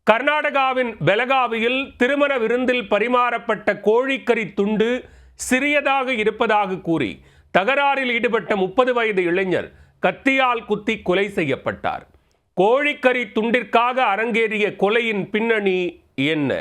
கர்நாடகாவின் பெலகாவியில் திருமண விருந்தில் பரிமாறப்பட்ட கோழிக்கறி துண்டு சிறியதாக இருப்பதாக கூறி தகராறில் ஈடுபட்ட 30 வயது இளைஞர் கத்தியால் குத்தி கொலை செய்யப்பட்டார். கோழிக்கறி துண்டிற்காக அரங்கேறிய கொலையின் பின்னணி என்ன?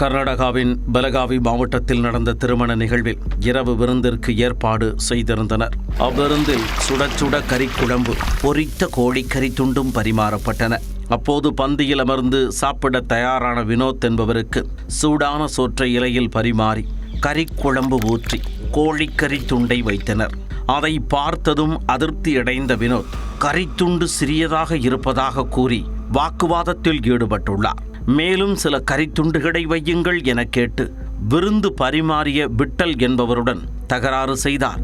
கர்நாடகாவின் பெலகாவி மாவட்டத்தில் நடந்த திருமண நிகழ்வில் இரவு விருந்திற்கு ஏற்பாடு செய்திருந்தனர். அவ்விருந்தில் சுட சுட கறிக்குழம்பு, பொரித்த கோழிக்கறி துண்டும் பரிமாறப்பட்டன. அப்போது பந்தியில் அமர்ந்து சாப்பிட தயாரான வினோத் என்பவருக்கு சூடான சோற்றை இலையில் பரிமாறி கறிக்குழம்பு ஊற்றி கோழிக்கறி துண்டை வைத்தனர். அதை பார்த்ததும் அதிருப்தியடைந்த வினோத் கறித்துண்டு சிறியதாக இருப்பதாக கூறி வாக்குவாதத்தில் ஈடுபட்டுள்ளார். மேலும் சில கறித்துண்டுகளை வையுங்கள் என கேட்டு விருந்து பரிமாறிய விட்டல் என்பவருடன் தகராறு செய்தார்.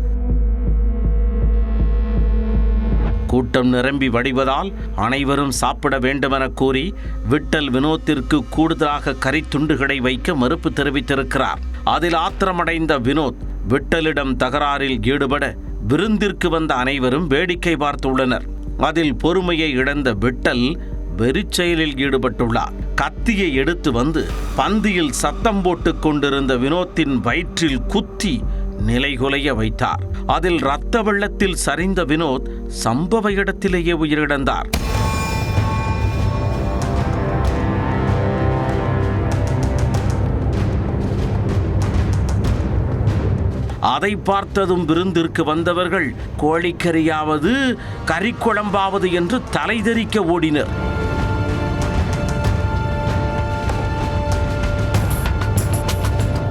கூட்டம் நிரம்பி வடிவதால் அனைவரும் சாப்பிட வேண்டுமென கூறி விட்டல் வினோத்திற்கு கூடுதலாக கறித்துண்டுகளை வைக்க மறுப்பு தெரிவித்திருக்கிறார். அதில் ஆத்திரமடைந்த வினோத் விட்டலிடம் தகராறில் ஈடுபட விருந்திற்கு வந்த அனைவரும் வேடிக்கை பார்த்துள்ளனர். அதில் பொறுமையை இழந்த விட்டல் வெறிச்செயலில் ஈடுபட்டுள்ளார். கத்தியை எடுத்து வந்து பந்தியில் சத்தம் போட்டு கொண்டிருந்த வினோத்தின் வயிற்றில் குத்தி நிலைகுலைய வைத்தார். அதில் இரத்த வெள்ளத்தில் சரிந்த வினோத் சம்பவ இடத்திலேயே உயிரிழந்தார். அதை பார்த்ததும் விருந்திற்கு வந்தவர்கள் கோழிக்கறியாவது கறிக்குழம்பாவது என்று தலைதெறிக்க ஓடினர்.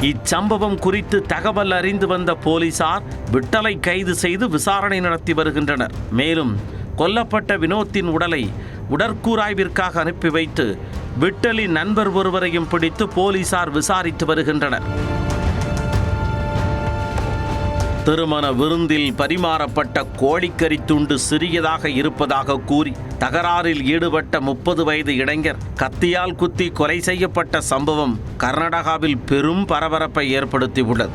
இச்சம்பவம் குறித்து தகவல் அறிந்து வந்த போலீசார் விட்டலை கைது செய்து விசாரணை நடத்தி வருகின்றனர். மேலும் கொல்லப்பட்ட வினோத்தின் உடலை உடற்கூராய்விற்காக அனுப்பி வைத்து விட்டலின் நண்பர் ஒருவரையும் பிடித்து போலீசார் விசாரித்து வருகின்றனர். திருமண விருந்தில் பரிமாறப்பட்ட கோழிக்கறி துண்டு சிறியதாக இருப்பதாக கூறி தகராறில் ஈடுபட்ட 30 வயது இளைஞர் கத்தியால் குத்தி கொலை செய்யப்பட்ட சம்பவம் கர்நாடகாவில் பெரும் பரபரப்பை ஏற்படுத்தியுள்ளது.